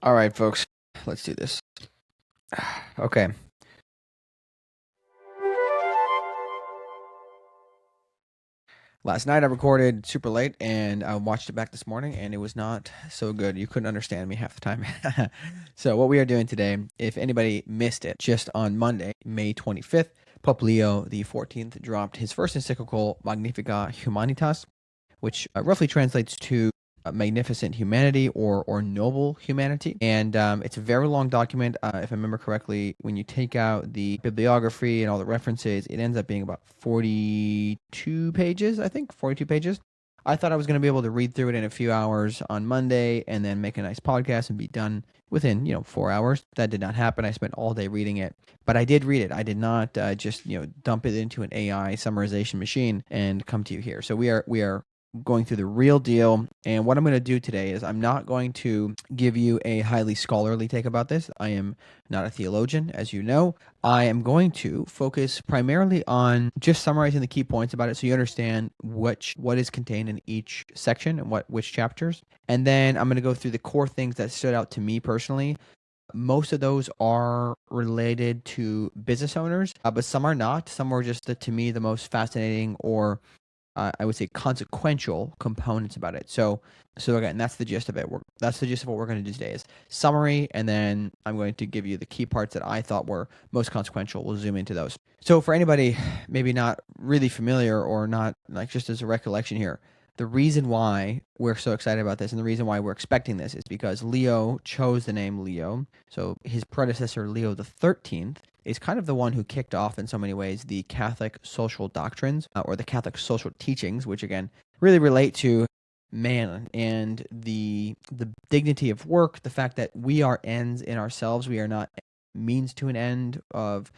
All right, folks, let's do this. Okay. Last night I recorded super late and I watched it back this morning and it was not so good. You couldn't understand me half the time. So, what we are doing today, if anybody missed it, just on Monday, May 25th, Pope Leo XIV dropped his first encyclical, Magnifica Humanitas, which roughly translates to magnificent humanity or noble humanity. And it's a very long document. If I remember correctly, when you take out the bibliography and all the references, it ends up being about 42 pages, I think, 42 pages. I thought I was going to be able to read through it in a few hours on Monday and then make a nice podcast and be done within, 4 hours. That did not happen. I spent all day reading it, but I did read it. I did not just, dump it into an AI summarization machine and come to you here. So we are going through the real deal. And what I'm going to do today is I'm not going to give you a highly scholarly take about this. I am not a theologian, as you know. I am going to focus primarily on just summarizing the key points about it so you understand what is contained in each section and which chapters. And then I'm going to go through the core things that stood out to me personally. Most of those are related to business owners, but some are not. Some were just, to me, the most fascinating or I would say consequential components about it. So again, that's the gist of it. That's the gist of what we're going to do today is summary, and then I'm going to give you the key parts that I thought were most consequential. We'll zoom into those. So for anybody maybe not really familiar or not, like, just as a recollection here, the reason why we're so excited about this and the reason why we're expecting this is because Leo chose the name Leo. So his predecessor, Leo XIII, is kind of the one who kicked off in so many ways the Catholic social doctrines or the Catholic social teachings, which again really relate to man and the dignity of work, the fact that we are ends in ourselves. We are not means to an end of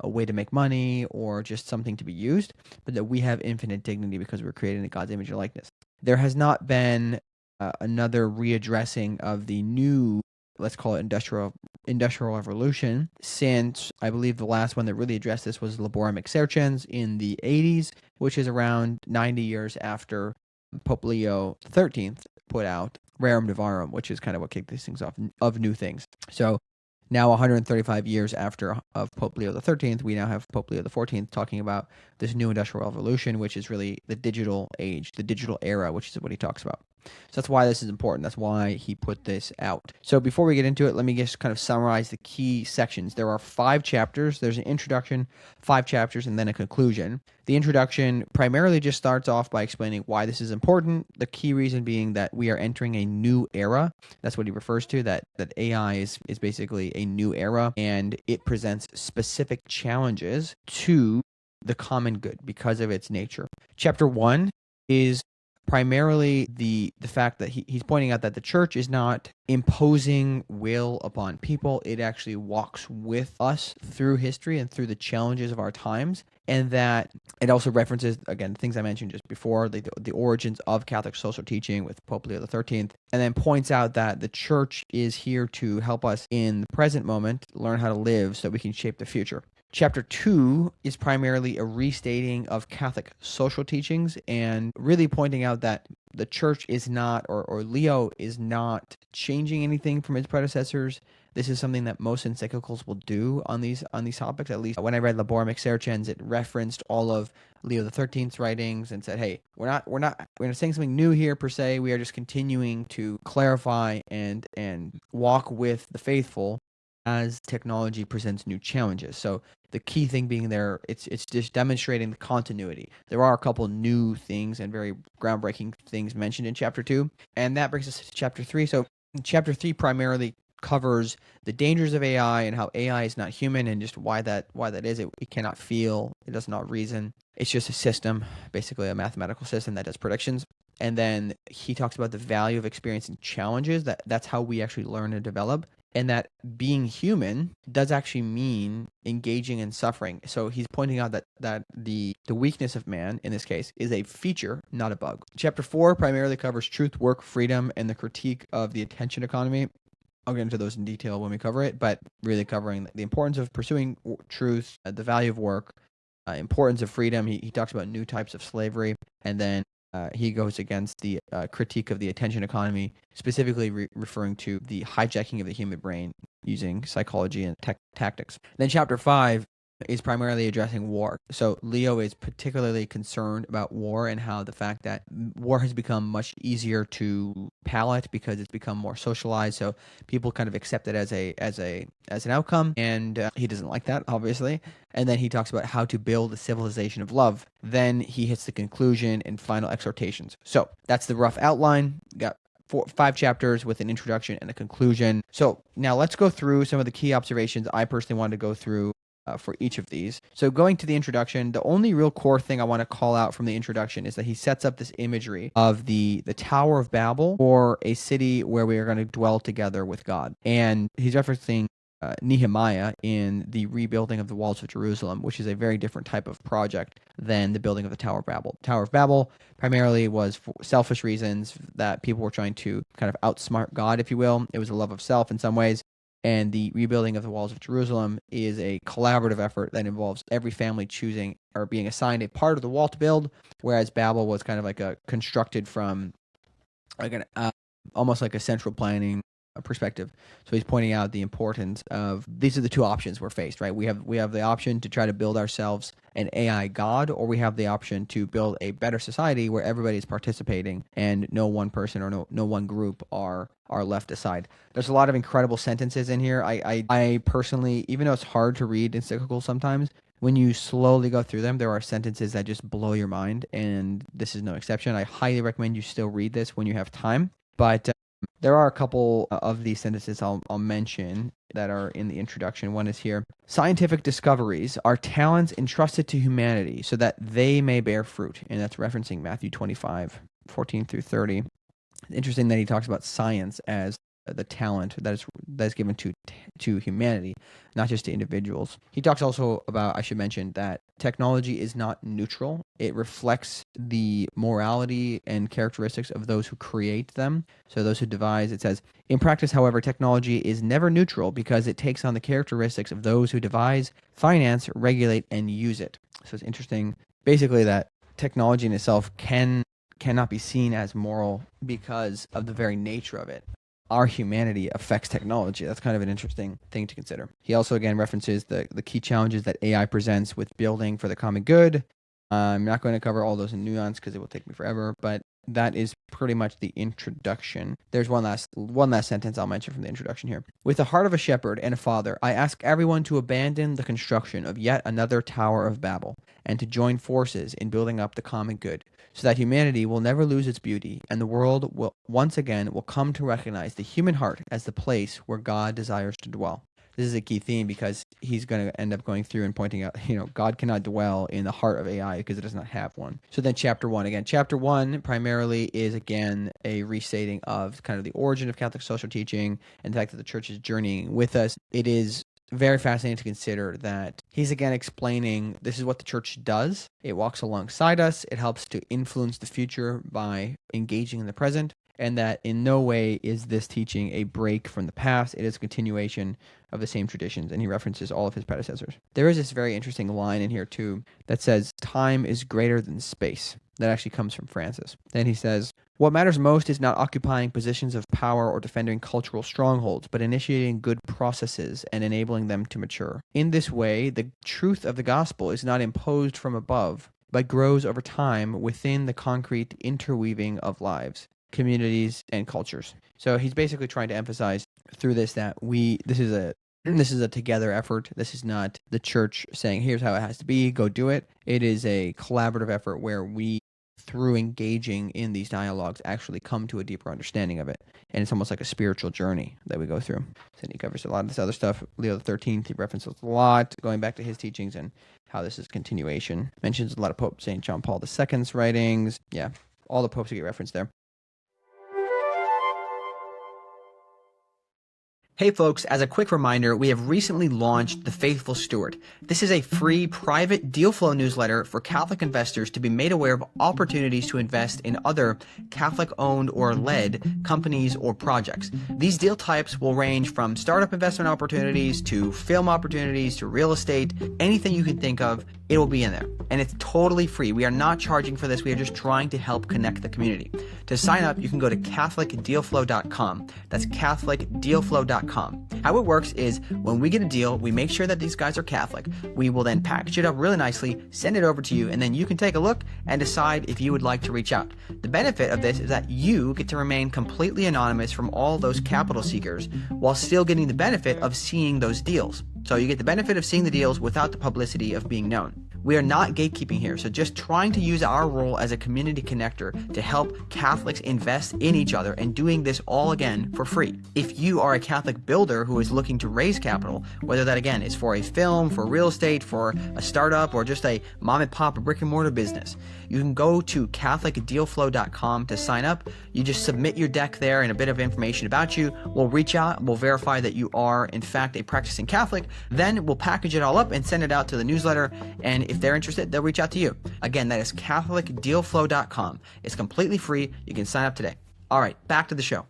a way to make money or just something to be used, but that we have infinite dignity because we're created in God's image and likeness. There has not been another readdressing of the new, let's call it industrial revolution, since I believe the last one that really addressed this was Laborem Exercens in the 80s, which is around 90 years after Pope Leo XIII put out Rerum Novarum, which is kind of what kicked these things off of new things. So now 135 years after of Pope Leo XIII, we now have Pope Leo XIV talking about this new industrial revolution, which is really the digital age, the digital era, which is what he talks about. So that's why this is important. That's why he put this out. So before we get into it, let me just kind of summarize the key sections. There are 5 chapters. There's an introduction, 5 chapters, and then a conclusion. The introduction primarily just starts off by explaining why this is important. The key reason being that we are entering a new era. That's what he refers to, that AI is basically a new era, and it presents specific challenges to the common good because of its nature. Chapter 1 is primarily the fact that he's pointing out that the church is not imposing will upon people. It actually walks with us through history and through the challenges of our times, and that it also references, again, things I mentioned just before, the origins of Catholic social teaching with Pope Leo XIII, and then points out that the church is here to help us in the present moment learn how to live so that we can shape the future. Chapter 2 is primarily a restating of Catholic social teachings and really pointing out that the church is not, or Leo is not changing anything from his predecessors. This is something that most encyclicals will do on these topics. At least when I read Laborem Exercens, it referenced all of Leo XIII's writings and said, "Hey, we're not saying something new here per se. We are just continuing to clarify and walk with the faithful as technology presents new challenges." So the key thing being there, it's just demonstrating the continuity. There are a couple new things and very groundbreaking things mentioned in chapter 2, and that brings us to chapter 3. So chapter 3 primarily covers the dangers of AI and how AI is not human and just why that is. It cannot feel, it does not reason. It's just a system, basically a mathematical system that does predictions. And then he talks about the value of experiencing challenges. That's how we actually learn and develop. And that being human does actually mean engaging in suffering. So he's pointing out that the weakness of man, in this case, is a feature, not a bug. Chapter 4 primarily covers truth, work, freedom, and the critique of the attention economy. I'll get into those in detail when we cover it, but really covering the importance of pursuing truth, the value of work, importance of freedom. He talks about new types of slavery, and then he goes against the critique of the attention economy, specifically referring to the hijacking of the human brain using psychology and tactics. Then chapter 5 is primarily addressing war. So Leo is particularly concerned about war and how the fact that war has become much easier to palate because it's become more socialized. So people kind of accept it as an outcome, and he doesn't like that, obviously. And then he talks about how to build a civilization of love. Then he hits the conclusion and final exhortations. So that's the rough outline. Got 5 chapters with an introduction and a conclusion. So now let's go through some of the key observations I personally wanted to go through for each of these. So going to the introduction, the only real core thing I want to call out from the introduction is that he sets up this imagery of the Tower of Babel, or a city where we are going to dwell together with God. And he's referencing Nehemiah in the rebuilding of the walls of Jerusalem, which is a very different type of project than the building of the Tower of Babel. Tower of Babel primarily was for selfish reasons, that people were trying to kind of outsmart God, if you will. It was a love of self in some ways. And the rebuilding of the walls of Jerusalem is a collaborative effort that involves every family choosing or being assigned a part of the wall to build, whereas Babel was kind of like constructed from like an almost like a central planning perspective. So he's pointing out the importance of, these are the two options we're faced, right? We have the option to try to build ourselves an AI god, or we have the option to build a better society where everybody is participating and no one person or no one group are left aside. There's a lot of incredible sentences in here. I personally, even though it's hard to read Encyclical sometimes, when you slowly go through them, there are sentences that just blow your mind, and this is no exception. I highly recommend you still read this when you have time. But there are a couple of these sentences I'll mention that are in the introduction. One is here: scientific discoveries are talents entrusted to humanity so that they may bear fruit. And that's referencing Matthew 25:14 through 30. Interesting that he talks about science as the talent that is given to humanity, not just to individuals. He talks also about, I should mention, that technology is not neutral. It reflects the morality and characteristics of those who create them. So those who devise, it says, in practice, however, technology is never neutral because it takes on the characteristics of those who devise, finance, regulate, and use it. So it's interesting, basically, that technology in itself cannot be seen as moral because of the very nature of it. Our humanity affects technology. That's kind of an interesting thing to consider. He also, again, references the key challenges that AI presents with building for the common good. I'm not going to cover all those in nuance because it will take me forever, but that is pretty much the introduction. There's one last sentence I'll mention from the introduction here. With the heart of a shepherd and a father, I ask everyone to abandon the construction of yet another Tower of Babel and to join forces in building up the common good, so that humanity will never lose its beauty and the world will once again come to recognize the human heart as the place where God desires to dwell. This is a key theme because he's going to end up going through and pointing out, God cannot dwell in the heart of AI because it does not have one. So then chapter 1, again, chapter 1 primarily is, again, a restating of kind of the origin of Catholic social teaching and the fact that the church is journeying with us. It is very fascinating to consider that he's again explaining this is what the church does. It walks alongside us. It helps to influence the future by engaging in the present, and that in no way is this teaching a break from the past. It is a continuation of the same traditions, and he references all of his predecessors. There is this very interesting line in here too that says time is greater than space. That actually comes from Francis. Then he says, what matters most is not occupying positions of power or defending cultural strongholds, but initiating good processes and enabling them to mature. In this way, the truth of the gospel is not imposed from above, but grows over time within the concrete interweaving of lives, communities, and cultures. So he's basically trying to emphasize through this that this is a together effort. This is not the church saying, here's how it has to be, go do it. It is a collaborative effort where we, through engaging in these dialogues, actually come to a deeper understanding of it. And it's almost like a spiritual journey that we go through. So he covers a lot of this other stuff. Leo XIII, he references a lot, going back to his teachings and how this is continuation. Mentions a lot of Pope St. John Paul II's writings. Yeah, all the popes get referenced there. Hey folks, as a quick reminder, we have recently launched The Faithful Steward. This is a free private deal flow newsletter for Catholic investors to be made aware of opportunities to invest in other Catholic-owned or led companies or projects. These deal types will range from startup investment opportunities to film opportunities to real estate, anything you can think of. it will be in there. And it's totally free. We are not charging for this. We are just trying to help connect the community. To sign up, you can go to catholicdealflow.com. That's catholicdealflow.com. How it works is when we get a deal, we make sure that these guys are Catholic. We will then package it up really nicely, send it over to you, and then you can take a look and decide if you would like to reach out. The benefit of this is that you get to remain completely anonymous from all those capital seekers while still getting the benefit of seeing those deals. So you get the benefit of seeing the deals without the publicity of being known. We are not gatekeeping here, so just trying to use our role as a community connector to help Catholics invest in each other and doing this all again for free. If you are a Catholic builder who is looking to raise capital, whether that again is for a film, for real estate, for a startup, or just a mom and pop or brick and mortar business, you can go to catholicdealflow.com to sign up. You just submit your deck there and a bit of information about you. We'll reach out, we'll verify that you are in fact a practicing Catholic, then we'll package it all up and send it out to the newsletter, and if they're interested, they'll reach out to you. Again, that is catholicdealflow.com. It's completely free. You can sign up today. All right, back to the show.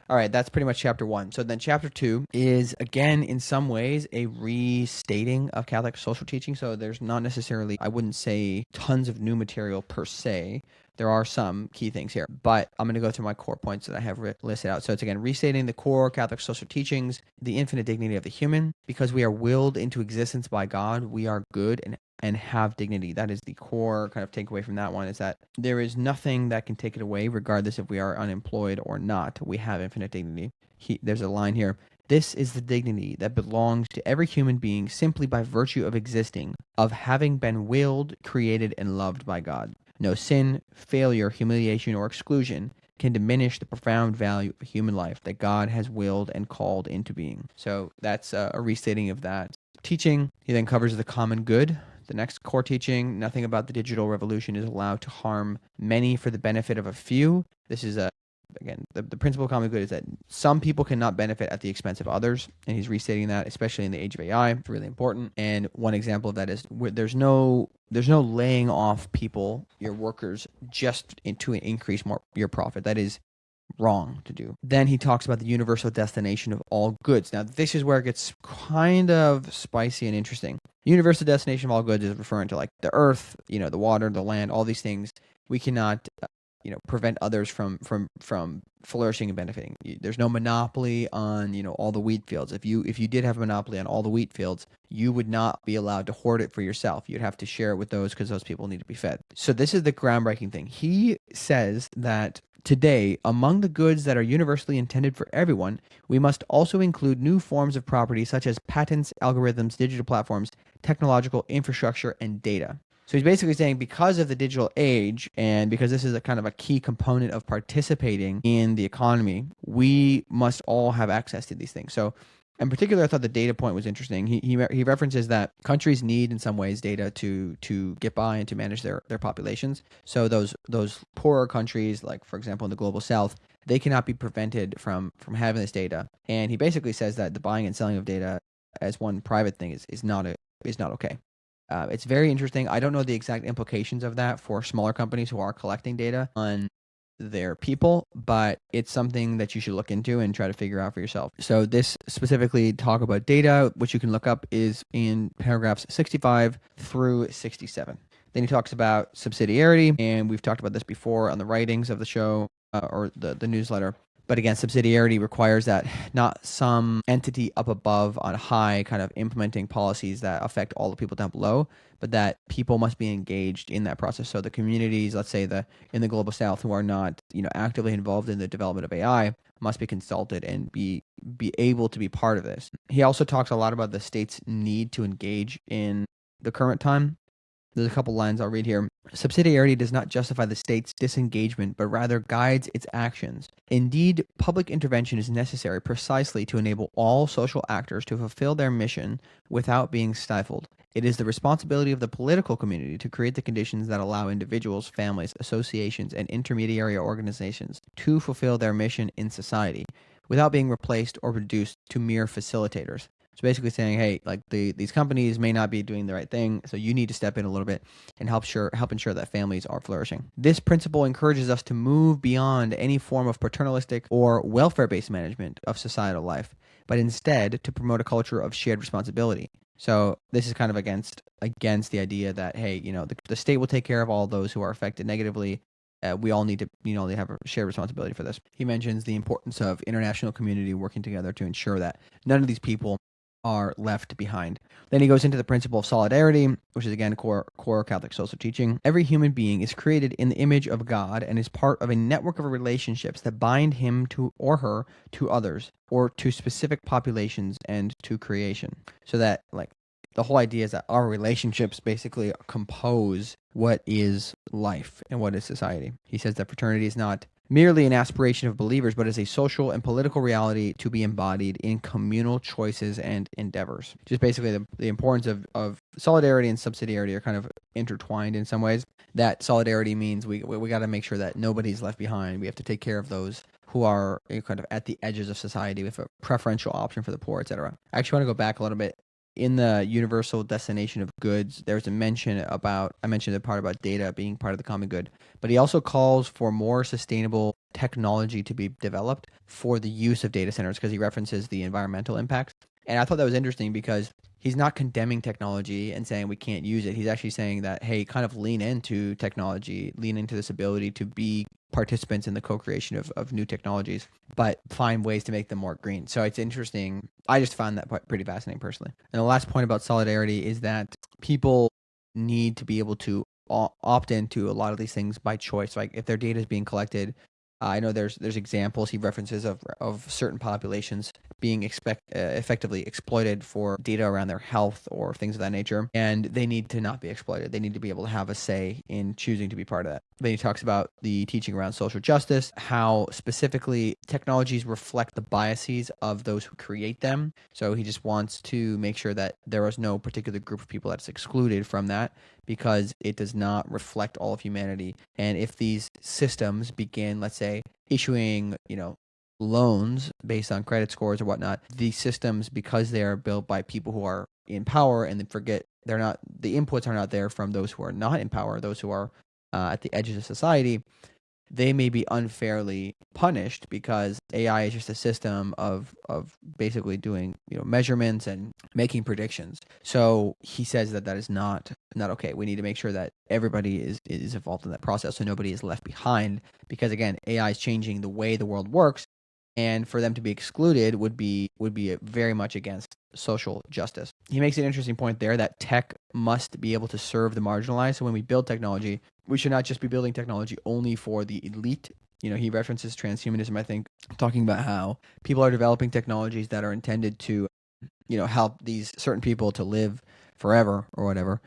All right, that's pretty much chapter 1. So then chapter 2 is, again, in some ways, a restating of Catholic social teaching. So there's not necessarily, I wouldn't say, tons of new material per se. There are some key things here, but I'm going to go through my core points that I have listed out. So it's, again, restating the core Catholic social teachings, the infinite dignity of the human. Because we are willed into existence by God, we are good and have dignity. That is the core kind of takeaway from that one, is that there is nothing that can take it away, regardless if we are unemployed or not. We have infinite dignity. There's a line here. This is the dignity that belongs to every human being simply by virtue of existing, of having been willed, created, and loved by God. No sin, failure, humiliation, or exclusion can diminish the profound value of human life that God has willed and called into being. So that's a restating of that teaching. He then covers the common good. The next core teaching, nothing about the digital revolution is allowed to harm many for the benefit of a few. This is again, the principle of common good is that some people cannot benefit at the expense of others, and he's restating that, especially in the age of AI. It's really important. And one example of that is there's no laying off people, your workers, just to increase your profit. That is wrong to do. Then he talks about the universal destination of all goods. Now, this is where it gets kind of spicy and interesting. Universal destination of all goods is referring to like the earth, the water, the land, all these things. We cannot prevent others from flourishing and benefiting. There's no monopoly on, all the wheat fields. If you did have a monopoly on all the wheat fields, you would not be allowed to hoard it for yourself. You'd have to share it with those because those people need to be fed. So this is the groundbreaking thing. He says that today, among the goods that are universally intended for everyone, we must also include new forms of property such as patents, algorithms, digital platforms, technological infrastructure, and data. So he's basically saying because of the digital age and because this is a kind of a key component of participating in the economy, we must all have access to these things. So in particular, I thought the data point was interesting. He references that countries need in some ways data to get by and to manage their populations. So those poorer countries, like for example in the global south, they cannot be prevented from having this data. And he basically says that the buying and selling of data as one private thing is not okay. It's very interesting. I don't know the exact implications of that for smaller companies who are collecting data on their people, but it's something that you should look into and try to figure out for yourself. So this specifically talk about data, which you can look up, is in paragraphs 65 through 67. Then he talks about subsidiarity, and we've talked about this before on the writings of the show or the newsletter. But again, subsidiarity requires that not some entity up above on high kind of implementing policies that affect all the people down below, but that people must be engaged in that process. So the communities, let's say in the global south, who are not actively involved in the development of AI, must be consulted and be able to be part of this. He also talks a lot about the state's need to engage in the current time. There's a couple lines I'll read here. Subsidiarity does not justify the state's disengagement, but rather guides its actions. Indeed, public intervention is necessary precisely to enable all social actors to fulfill their mission without being stifled. It is the responsibility of the political community to create the conditions that allow individuals, families, associations, and intermediary organizations to fulfill their mission in society without being replaced or reduced to mere facilitators. So basically saying, hey, like these companies may not be doing the right thing, so you need to step in a little bit and help ensure that families are flourishing. This principle encourages us to move beyond any form of paternalistic or welfare-based management of societal life but instead to promote a culture of shared responsibility. So this is kind of against the idea that, hey, the state will take care of all those who are affected negatively. We all need to, they have a shared responsibility for this. He mentions the importance of international community working together to ensure that none of these people are left behind. Then he goes into the principle of solidarity, which is again core Catholic social teaching. Every human being is created in the image of God and is part of a network of relationships that bind him to or her to others or to specific populations and to creation. So that the whole idea is that our relationships basically compose what is life and what is society. He says that fraternity is not merely an aspiration of believers, but is a social and political reality to be embodied in communal choices and endeavors. Just basically the importance of solidarity and subsidiarity are kind of intertwined in some ways. That solidarity means we got to make sure that nobody's left behind. We have to take care of those who are kind of at the edges of society with a preferential option for the poor, etc. I actually want to go back a little bit. In the universal destination of goods, there's a mention about, I mentioned the part about data being part of the common good, but he also calls for more sustainable technology to be developed for the use of data centers because he references the environmental impacts. And I thought that was interesting because he's not condemning technology and saying we can't use it. He's actually saying that, hey, kind of lean into technology, lean into this ability to be participants in the co-creation of new technologies, but find ways to make them more green. So it's interesting. I just found that pretty fascinating personally. And the last point about solidarity is that people need to be able to opt into a lot of these things by choice. Like if their data is being collected, I know there's examples he references of certain populations being effectively exploited for data around their health or things of that nature, and they need to not be exploited. They need to be able to have a say in choosing to be part of that. Then he talks about the teaching around social justice, how specifically technologies reflect the biases of those who create them. So he just wants to make sure that there is no particular group of people that's excluded from that because it does not reflect all of humanity. And if these systems begin, let's say, issuing, loans based on credit scores or whatnot, these systems, because they are built by people who are in power and they're not, the inputs are not there from those who are not in power, those who are at the edges of society, they may be unfairly punished because AI is just a system of basically doing measurements and making predictions. So he says that is not okay. We need to make sure that everybody is involved in that process, so nobody is left behind. Because again, AI is changing the way the world works, and for them to be excluded would be very much against social justice. He makes an interesting point there that tech must be able to serve the marginalized. So when we build technology, we should not just be building technology only for the elite. He references transhumanism, I think, talking about how people are developing technologies that are intended to, help these certain people to live forever or whatever.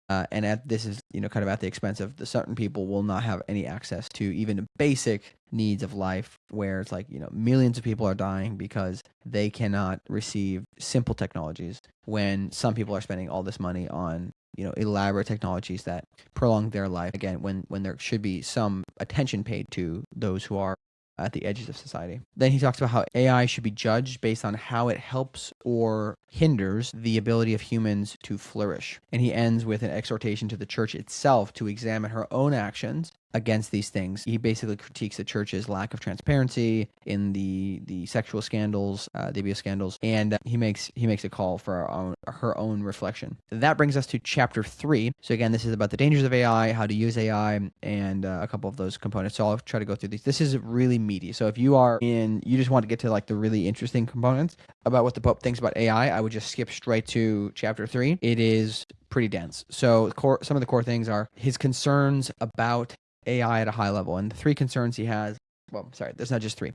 And this is, kind of at the expense of the certain people will not have any access to even basic needs of life, where it's like, millions of people are dying because they cannot receive simple technologies when some people are spending all this money on, elaborate technologies that prolong their life. Again, when there should be some attention paid to those who are at the edges of society. Then he talks about how AI should be judged based on how it helps or hinders the ability of humans to flourish. And he ends with an exhortation to the church itself to examine her own actions against these things. He basically critiques the church's lack of transparency in the sexual scandals, the abuse scandals, and he makes a call for her own reflection. That brings us to chapter 3. So again, this is about the dangers of AI, how to use AI, and a couple of those components. So I'll try to go through these. This is really meaty. So if you just want to get to like the really interesting components about what the Pope thinks about AI, I would just skip straight to chapter 3. It is pretty dense. So some of the core things are his concerns about AI at a high level, and the three concerns he has. Well, sorry, there's not just three.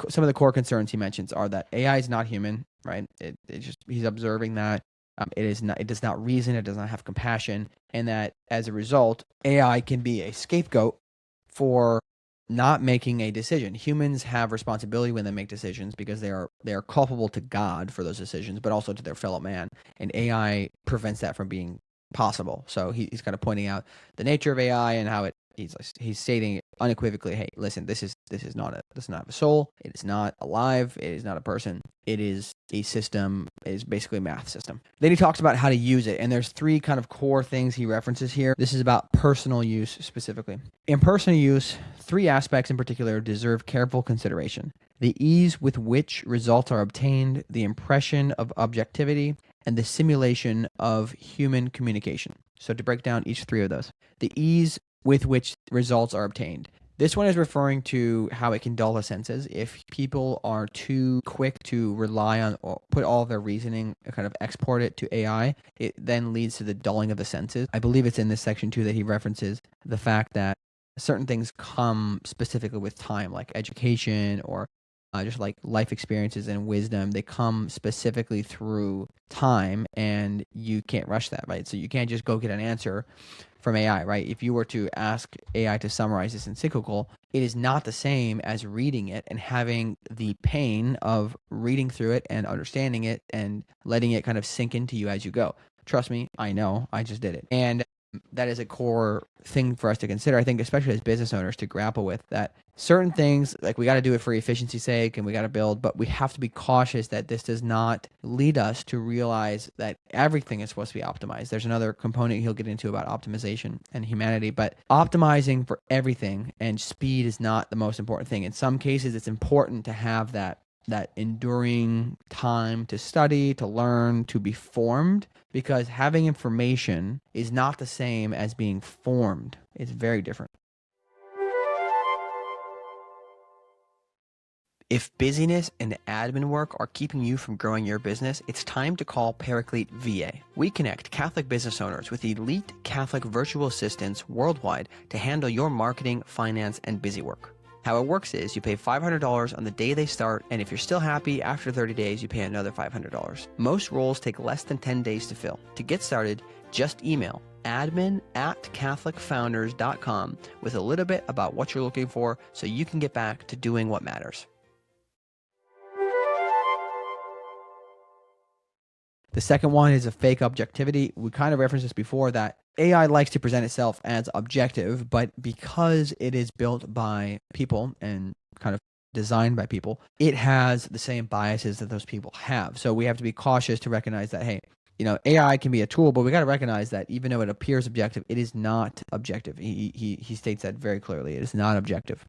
Some of the core concerns he mentions are that AI is not human, right? He's observing that it does not reason, it does not have compassion, and that as a result, AI can be a scapegoat for not making a decision. Humans have responsibility when they make decisions because they are culpable to God for those decisions, but also to their fellow man. And AI prevents that from being possible. So he's kind of pointing out the nature of AI and how he's stating unequivocally, hey, listen, this is not does not have a soul. It is not alive. It is not a person. It is a system. It is basically a math system. Then he talks about how to use it, and there's three kind of core things he references here. This is about personal use specifically. In personal use, three aspects in particular deserve careful consideration: the ease with which results are obtained, the impression of objectivity, and the simulation of human communication. So to break down each three of those, the ease with which results are obtained. This one is referring to how it can dull the senses. If people are too quick to rely on or put all of their reasoning, kind of export it to AI, it then leads to the dulling of the senses. I believe it's in this section too that he references the fact that certain things come specifically with time, like education or just like life experiences and wisdom. They come specifically through time, and you can't rush that, right? So you can't just go get an answer from AI, right? If you were to ask AI to summarize this encyclical, it is not the same as reading it and having the pain of reading through it and understanding it and letting it kind of sink into you as you go. Trust me, I know, I just did it. And that is a core thing for us to consider, I think, especially as business owners, to grapple with that certain things, like we got to do it for efficiency's sake and we got to build, but we have to be cautious that this does not lead us to realize that everything is supposed to be optimized. There's another component he'll get into about optimization and humanity, but optimizing for everything and speed is not the most important thing. In some cases, it's important to have that enduring time to study, to learn, to be formed, because having information is not the same as being formed. It's very different. If busyness and admin work are keeping you from growing your business, it's time to call Paraclete VA. We connect Catholic business owners with elite Catholic virtual assistants worldwide to handle your marketing, finance, and busy work. How it works is you pay $500 on the day they start, and if you're still happy after 30 days, you pay another $500. Most roles take less than 10 days to fill. To get started, just email admin@catholicfounders.com with a little bit about what you're looking for so you can get back to doing what matters. The second one is a fake objectivity. We kind of referenced this before, that AI likes to present itself as objective, but because it is built by people and kind of designed by people, it has the same biases that those people have. So we have to be cautious to recognize that, hey, AI can be a tool, but we got to recognize that even though it appears objective, it is not objective. He states that very clearly. It is not objective.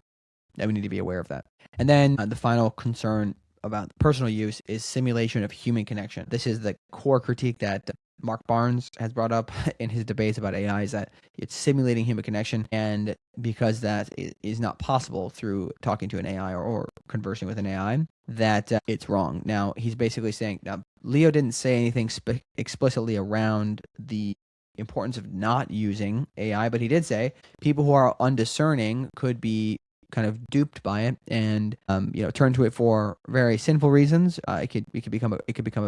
And we need to be aware of that. And then the final concern about personal use is simulation of human connection. This is the core critique that Mark Barnes has brought up in his debates about AI, is that it's simulating human connection, and because that is not possible through talking to an AI or conversing with an AI, that it's wrong. Now, he's basically saying, now, Leo didn't say anything explicitly around the importance of not using AI, but he did say people who are undiscerning could be kind of duped by it and turn to it for very sinful reasons. It could become a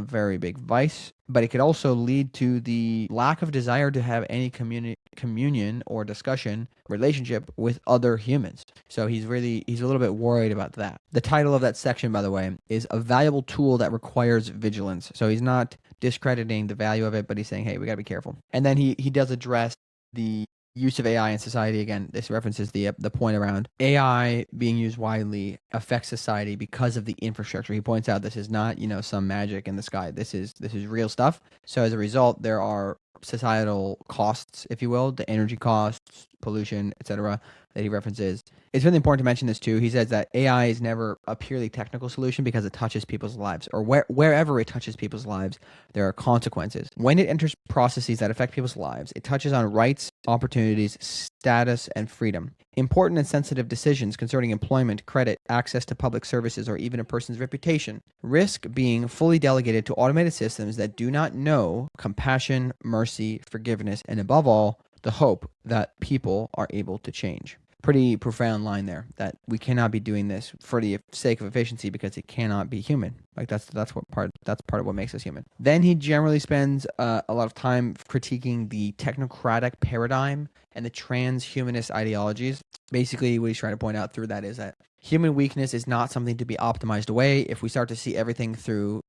very big vice, but it could also lead to the lack of desire to have any communion or discussion relationship with other humans. So he's a little bit worried about that. The title of that section, by the way, is A Valuable Tool That Requires Vigilance. So he's not discrediting the value of it, but he's saying, hey, we got to be careful. And then he does address the use of AI in society. Again, this references the point around AI being used widely affects society because of the infrastructure. He points out this is not, some magic in the sky. This is real stuff. So as a result, there are societal costs, if you will, the energy costs, pollution, etc., that he references. It's really important to mention this too. He says that AI is never a purely technical solution because it touches people's lives, or wherever it touches people's lives, there are consequences. When it enters processes that affect people's lives, it touches on rights, opportunities, status, and freedom. Important and sensitive decisions concerning employment, credit, access to public services, or even a person's reputation risk being fully delegated to automated systems that do not know compassion, mercy, forgiveness, and above all, the hope that people are able to change. Pretty profound line there, that we cannot be doing this for the sake of efficiency because it cannot be human. Like that's part of what makes us human. Then he generally spends a lot of time critiquing the technocratic paradigm and the transhumanist ideologies. Basically, what he's trying to point out through that is that human weakness is not something to be optimized away. If we start to see everything through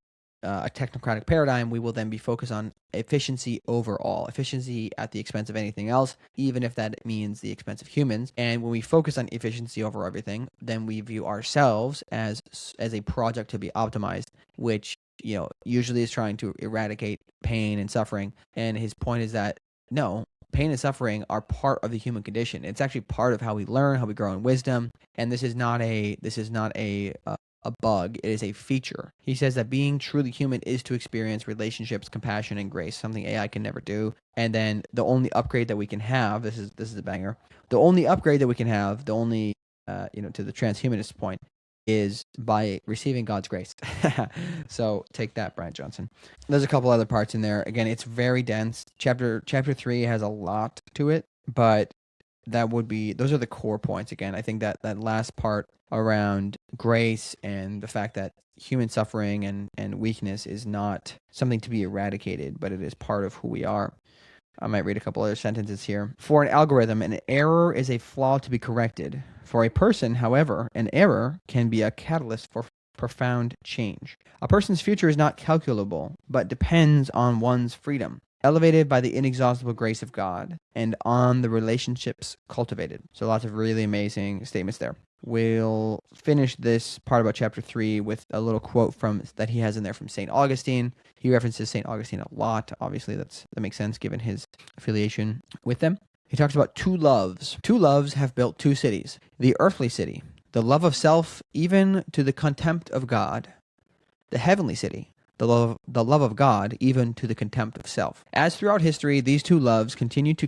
a technocratic paradigm, we will then be focused on efficiency overall, efficiency at the expense of anything else, even if that means the expense of humans. And when we focus on efficiency over everything, then we view ourselves as a project to be optimized, which usually is trying to eradicate pain and suffering. And his point is that no, pain and suffering are part of the human condition. It's actually part of how we learn, how we grow in wisdom. And this is not a bug. It is a feature. He says that being truly human is to experience relationships, compassion, and grace, something AI can never do. And then the only upgrade that we can have, this is a banger. The only upgrade that we can have, the only to the transhumanist point, is by receiving God's grace. So take that, Brian Johnson. There's a couple other parts in there. Again, it's very dense. Chapter 3 has a lot to it, but those are the core points. Again, I think that last part around grace and the fact that human suffering and weakness is not something to be eradicated, but it is part of who we are. I might read a couple other sentences here. For an algorithm, an error is a flaw to be corrected. For a person, however, an error can be a catalyst for profound change. A person's future is not calculable, but depends on one's freedom, elevated by the inexhaustible grace of God, and on the relationships cultivated. So lots of really amazing statements there. We'll finish this part about chapter 3 with a little quote that he has in there from St. Augustine. He references St. Augustine a lot. Obviously, that makes sense given his affiliation with them. He talks about two loves. Two loves have built two cities. The earthly city, the love of self, even to the contempt of God. The heavenly city, the love of God, even to the contempt of self. As throughout history, these two loves continue to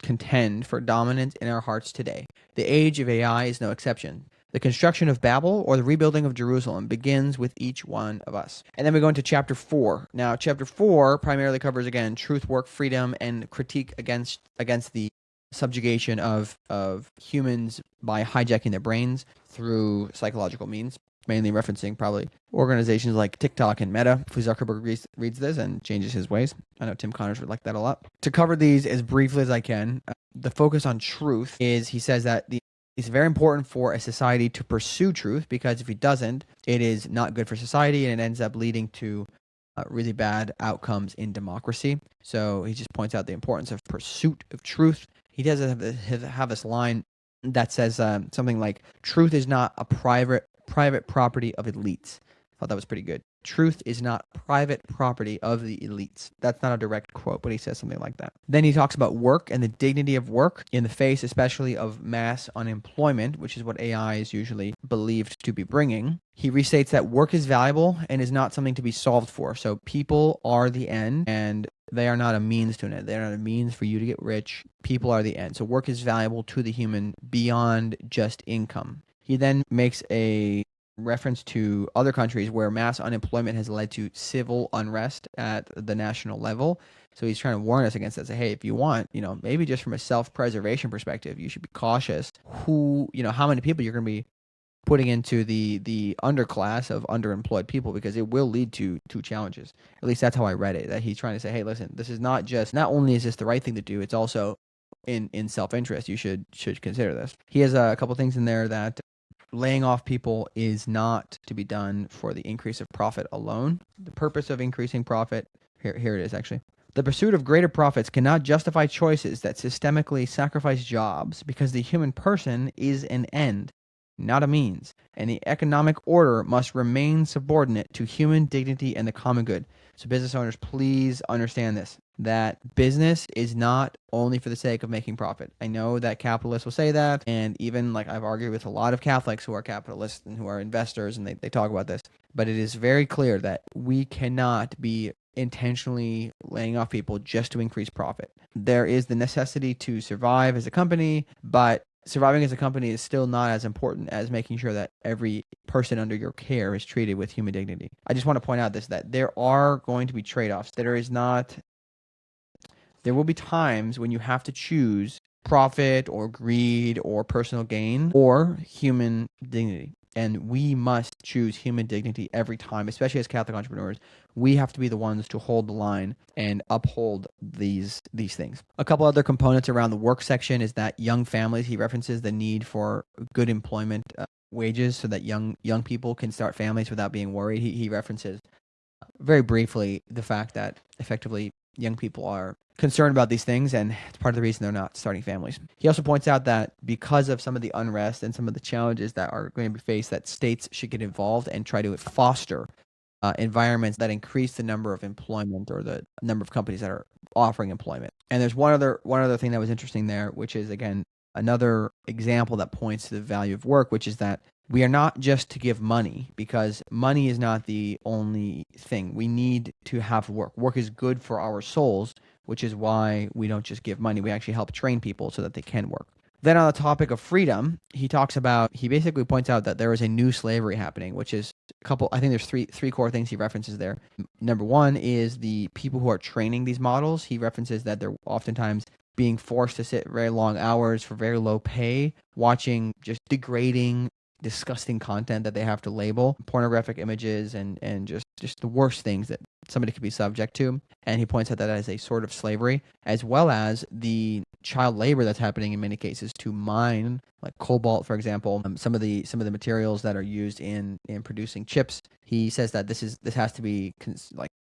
contend for dominance in our hearts today. The age of AI is no exception. The construction of Babel or the rebuilding of Jerusalem begins with each one of us. And then we go into chapter 4. Now, chapter 4 primarily covers, again, truth, work, freedom, and critique against the subjugation of humans by hijacking their brains through psychological means, mainly referencing probably organizations like TikTok and Meta. If Zuckerberg reads this and changes his ways. I know Tim Connors would like that a lot. To cover these as briefly as I can, the focus on truth is, he says that it's very important for a society to pursue truth, because if it doesn't, it is not good for society, and it ends up leading to really bad outcomes in democracy. So he just points out the importance of pursuit of truth. He does have this line that says something like, truth is not a private property of elites. I thought that was pretty good. Truth is not private property of the elites. That's not a direct quote, but he says something like that. Then he talks about work and the dignity of work in the face, especially of mass unemployment, which is what AI is usually believed to be bringing. He restates that work is valuable and is not something to be solved for. So people are the end, and they are not a means to an end. They're not a means for you to get rich. People are the end. So work is valuable to the human beyond just income. He then makes a reference to other countries where mass unemployment has led to civil unrest at the national level. So he's trying to warn us against that. Say, hey, if you want, maybe just from a self-preservation perspective, you should be cautious how many people you're going to be putting into the underclass of underemployed people, because it will lead to challenges. At least that's how I read it, that he's trying to say, hey, listen, this is not only is this the right thing to do, it's also in self-interest. You should consider this. He has a couple things in there that laying off people is not to be done for the increase of profit alone. The purpose of increasing profit, here it is actually. The pursuit of greater profits cannot justify choices that systemically sacrifice jobs, because the human person is an end, not a means, and the economic order must remain subordinate to human dignity and the common good. So business owners, please understand this, that business is not only for the sake of making profit. I know that capitalists will say that, and even I've argued with a lot of Catholics who are capitalists and who are investors, and they talk about this, but it is very clear that we cannot be intentionally laying off people just to increase profit. There is the necessity to survive as a company, but surviving as a company is still not as important as making sure that every person under your care is treated with human dignity. I just want to point out that there are going to be trade-offs. There will be times when you have to choose profit or greed or personal gain or human dignity. And we must choose human dignity every time, especially as Catholic entrepreneurs. We have to be the ones to hold the line and uphold these things. A couple other components around the work section is that young families, he references the need for good employment wages so that young people can start families without being worried. He references very briefly the fact that effectively young people are concerned about these things, and it's part of the reason they're not starting families. He also points out that because of some of the unrest and some of the challenges that are going to be faced, that states should get involved and try to foster environments that increase the number of employment or the number of companies that are offering employment. And there's one other thing that was interesting there, which is again another example that points to the value of work, which is that we are not just to give money, because money is not the only thing. We need to have work. Work is good for our souls, which is why we don't just give money. We actually help train people so that they can work. Then on the topic of freedom, he basically points out that there is a new slavery happening, which is I think there's three core things he references there. Number one is the people who are training these models. He references that they're oftentimes being forced to sit very long hours for very low pay, watching just degrading, disgusting content that they have to label, pornographic images, and just the worst things that somebody could be subject to. And he points out that as a sort of slavery, as well as the child labor that's happening in many cases to mine, like cobalt, for example, some of the materials that are used in producing chips. He says that this has to be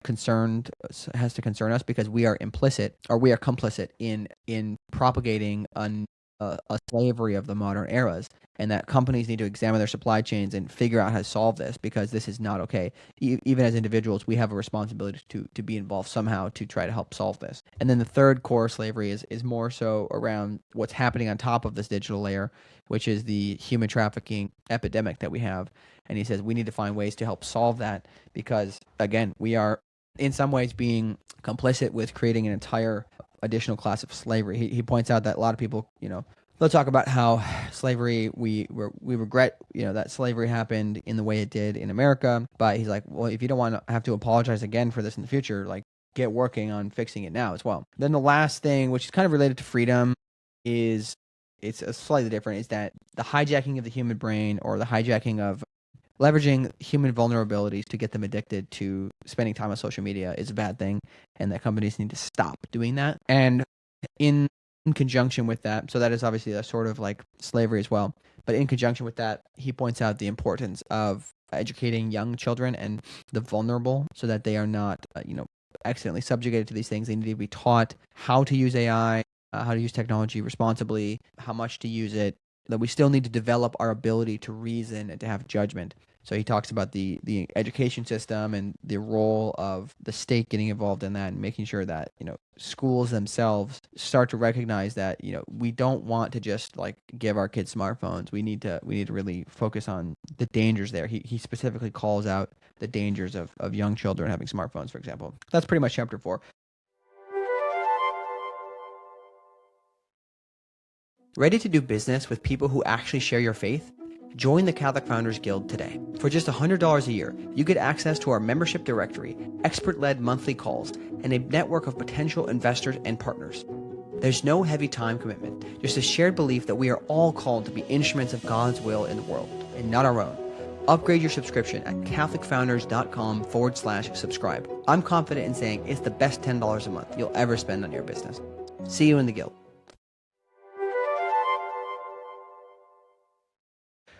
has to concern us, because we are complicit in propagating a slavery of the modern eras, and that companies need to examine their supply chains and figure out how to solve this, because this is not okay. Even as individuals, we have a responsibility to be involved somehow to try to help solve this. And then the third core slavery is more so around what's happening on top of this digital layer, which is the human trafficking epidemic that we have. And he says we need to find ways to help solve that, because again, we are in some ways being complicit with creating an entire additional class of slavery. He points out that a lot of people, they'll talk about how slavery, we regret, that slavery happened in the way it did in America. But he's like, well, if you don't want to have to apologize again for this in the future, like, get working on fixing it now as well. Then the last thing, which is kind of related to freedom, it's a slightly different, is that the hijacking of the human brain, or the hijacking of leveraging human vulnerabilities to get them addicted to spending time on social media, is a bad thing, and that companies need to stop doing that. And in conjunction with that, so that is obviously a sort of like slavery as well, but in conjunction with that, he points out the importance of educating young children and the vulnerable, so that they are not, accidentally subjugated to these things. They need to be taught how to use AI, how to use technology responsibly, how much to use it, that we still need to develop our ability to reason and to have judgment. So he talks about the education system and the role of the state getting involved in that, and making sure that, schools themselves start to recognize that, we don't want to just like give our kids smartphones. We need to really focus on the dangers there. He specifically calls out the dangers of young children having smartphones, for example. That's pretty much chapter 4. Ready to do business with people who actually share your faith? Join the Catholic Founders Guild today. For just $100 a year, you get access to our membership directory, expert-led monthly calls, and a network of potential investors and partners. There's no heavy time commitment, just a shared belief that we are all called to be instruments of God's will in the world, and not our own. Upgrade your subscription at catholicfounders.com/subscribe. I'm confident in saying it's the best $10 a month you'll ever spend on your business. See you in the Guild.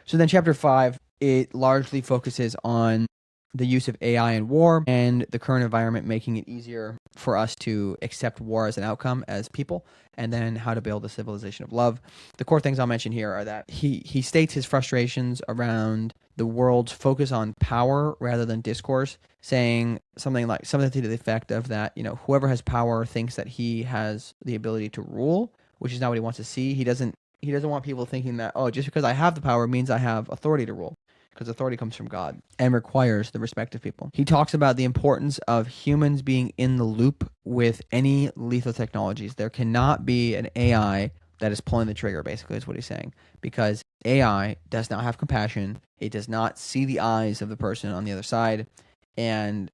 So then chapter 5, it largely focuses on the use of AI in war and the current environment making it easier for us to accept war as an outcome as people, and then how to build a civilization of love. The core things I'll mention here are that he states his frustrations around the world's focus on power rather than discourse, saying something to the effect of that, whoever has power thinks that he has the ability to rule, which is not what he wants to see. He doesn't want people thinking that, oh, just because I have the power means I have authority to rule, because authority comes from God and requires the respect of people. He talks about the importance of humans being in the loop with any lethal technologies. There cannot be an AI that is pulling the trigger, basically, is what he's saying, because AI does not have compassion. It does not see the eyes of the person on the other side. And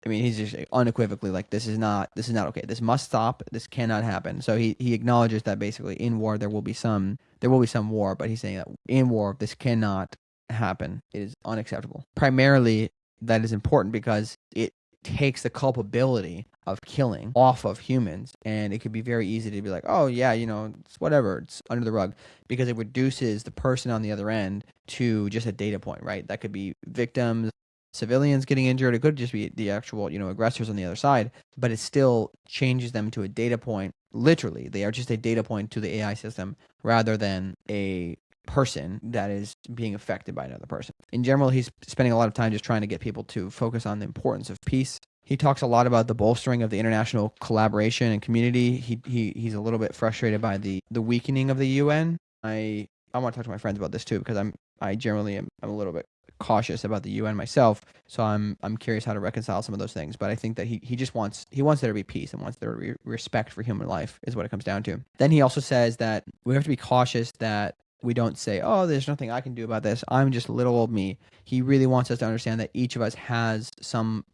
I mean, he's just unequivocally like, this is not okay. This must stop. This cannot happen. So he acknowledges that basically in war there will be some war, but he's saying that in war this cannot happen. It is unacceptable. Primarily, that is important because it takes the culpability of killing off of humans, and it could be very easy to be like, oh yeah, it's whatever, it's under the rug, because it reduces the person on the other end to just a data point, right? That could be victims, civilians getting injured. It could just be the actual, aggressors on the other side, but it still changes them to a data point. Literally, they are just a data point to the AI system rather than a person that is being affected by another person. In general, he's spending a lot of time just trying to get people to focus on the importance of peace. He talks a lot about the bolstering of the international collaboration and community. He's a little bit frustrated by the weakening of the UN. I want to talk to my friends about this too, because I generally am a little bit cautious about the UN myself, so I'm curious how to reconcile some of those things. But I think that he just wants there to be peace and wants there to be respect for human life is what it comes down to. Then he also says that we have to be cautious that we don't say, oh, there's nothing I can do about this, I'm just little old me. He really wants us to understand that each of us has some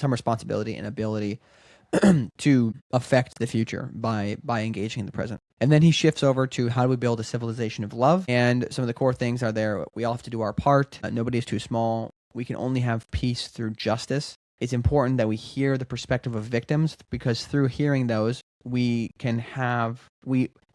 responsibility and ability to affect the future by engaging in the present. And then he shifts over to how do we build a civilization of love. And some of the core things are there. We all have to do our part. Nobody is too small. We can only have peace through justice. It's important that we hear the perspective of victims, because through hearing those,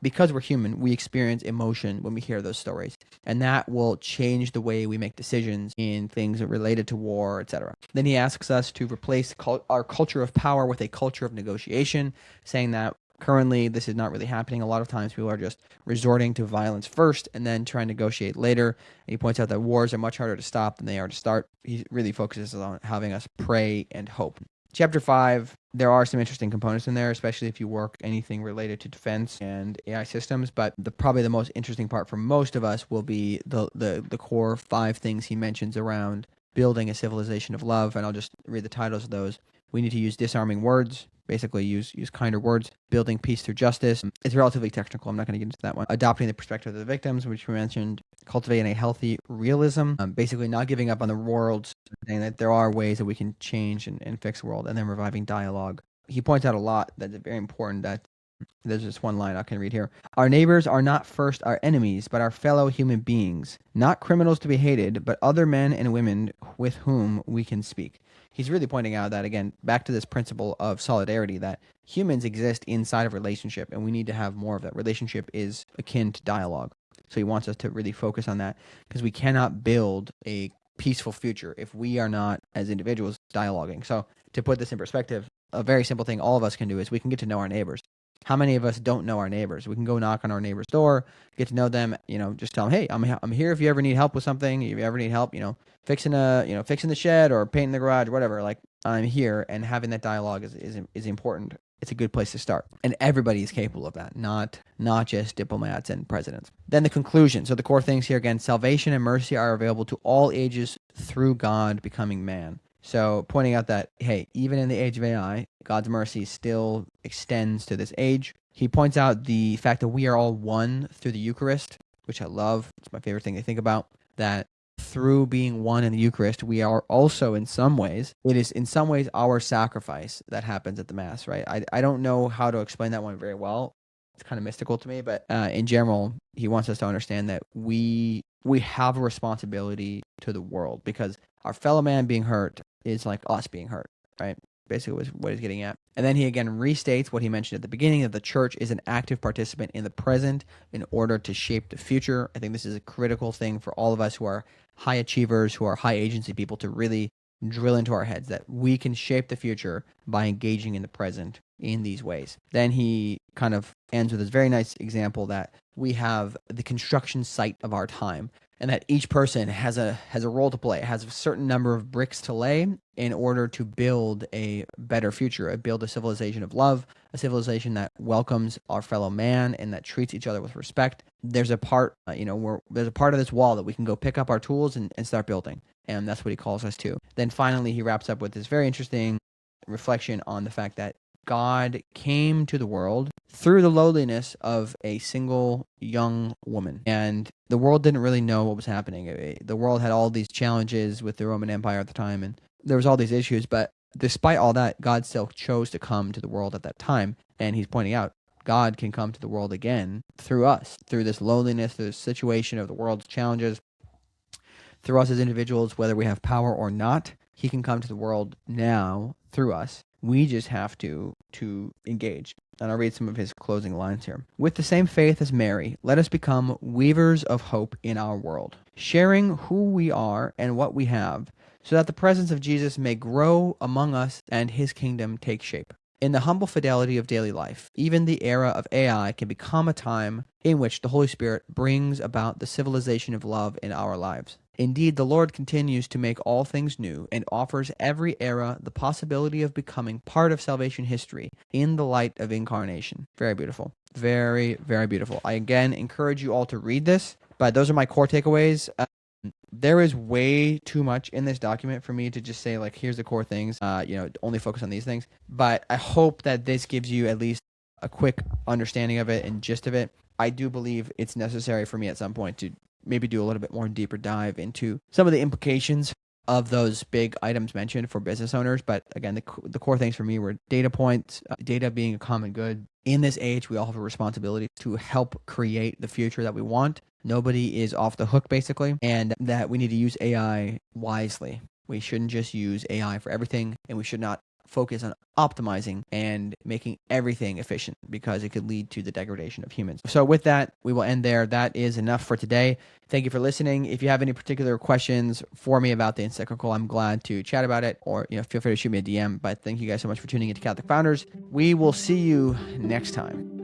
because we're human, we experience emotion when we hear those stories. And that will change the way we make decisions in things related to war, etc. Then he asks us to replace our culture of power with a culture of negotiation, saying that currently this is not really happening. A lot of times people are just resorting to violence first and then trying to negotiate later. And he points out that wars are much harder to stop than they are to start. He really focuses on having us pray and hope. Chapter 5, there are some interesting components in there, especially if you work anything related to defense and AI systems, but probably the most interesting part for most of us will be the core 5 things he mentions around building a civilization of love, and I'll just read the titles of those. We need to use disarming words, basically use kinder words. Building peace through justice. It's relatively technical. I'm not going to get into that one. Adopting the perspective of the victims, which we mentioned. Cultivating a healthy realism. Basically not giving up on the world, saying that there are ways that we can change and fix the world. And then reviving dialogue. He points out a lot that's very important, that there's just one line I can read here. Our neighbors are not first our enemies, but our fellow human beings. Not criminals to be hated, but other men and women with whom we can speak. He's really pointing out that, again, back to this principle of solidarity, that humans exist inside of relationship, and we need to have more of that. Relationship is akin to dialogue. So he wants us to really focus on that, because we cannot build a peaceful future if we are not, as individuals, dialoguing. So to put this in perspective, a very simple thing all of us can do is we can get to know our neighbors. How many of us don't know our neighbors? We can go knock on our neighbor's door, get to know them, just tell them, hey, I'm here if you ever need help with something. If you ever need help, fixing the shed or painting the garage, or whatever, like, I'm here. And having that dialogue is important. It's a good place to start. And everybody is capable of that, not just diplomats and presidents. Then the conclusion. So the core things here, again, salvation and mercy are available to all ages through God becoming man. So pointing out that, hey, even in the age of AI, God's mercy still extends to this age. He points out the fact that we are all one through the Eucharist, which I love. It's my favorite thing to think about, that through being one in the Eucharist, we are also it is in some ways our sacrifice that happens at the Mass, right? I don't know how to explain that one very well. It's kind of mystical to me, but in general, he wants us to understand that we have a responsibility to the world, because our fellow man being hurt is like us being hurt, right? Basically what he's getting at. And then he again restates what he mentioned at the beginning, that the church is an active participant in the present in order to shape the future. I think this is a critical thing for all of us who are high achievers, who are high agency people, to really drill into our heads that we can shape the future by engaging in the present in these ways. Then he kind of ends with this very nice example that we have the construction site of our time, and that each person has a role to play, has a certain number of bricks to lay in order to build a better future, build a civilization of love, a civilization that welcomes our fellow man and that treats each other with respect. There's a part, there's a part of this wall that we can go pick up our tools and start building, and that's what he calls us to. Then finally, he wraps up with this very interesting reflection on the fact that God came to the world through the lowliness of a single young woman. And the world didn't really know what was happening. The world had all these challenges with the Roman Empire at the time, and there was all these issues. But despite all that, God still chose to come to the world at that time. And he's pointing out, God can come to the world again through us, through this lowliness, through this situation of the world's challenges, through us as individuals, whether we have power or not. He can come to the world now through us. We just have to engage. And I'll read some of his closing lines here. With the same faith as Mary, let us become weavers of hope in our world, sharing who we are and what we have, so that the presence of Jesus may grow among us and his kingdom take shape. In the humble fidelity of daily life, even the era of AI can become a time in which the Holy Spirit brings about the civilization of love in our lives. Indeed, the Lord continues to make all things new and offers every era the possibility of becoming part of salvation history in the light of incarnation. Very beautiful. Very, very beautiful. I again encourage you all to read this, but those are my core takeaways. There is way too much in this document for me to just say, like, here's the core things, only focus on these things. But I hope that this gives you at least a quick understanding of it and gist of it. I do believe it's necessary for me at some point to maybe do a little bit more deeper dive into some of the implications of those big items mentioned for business owners. But again, the core things for me were data points, data being a common good. In this age, we all have a responsibility to help create the future that we want. Nobody is off the hook, basically, and that we need to use AI wisely. We shouldn't just use AI for everything, and we should not focus on optimizing and making everything efficient, because it could lead to the degradation of humans. So with that, we will end there. That is enough for today. Thank you for listening. If you have any particular questions for me about the encyclical, I'm glad to chat about it, or feel free to shoot me a DM. But thank you guys so much for tuning into Catholic Founders. We will see you next time.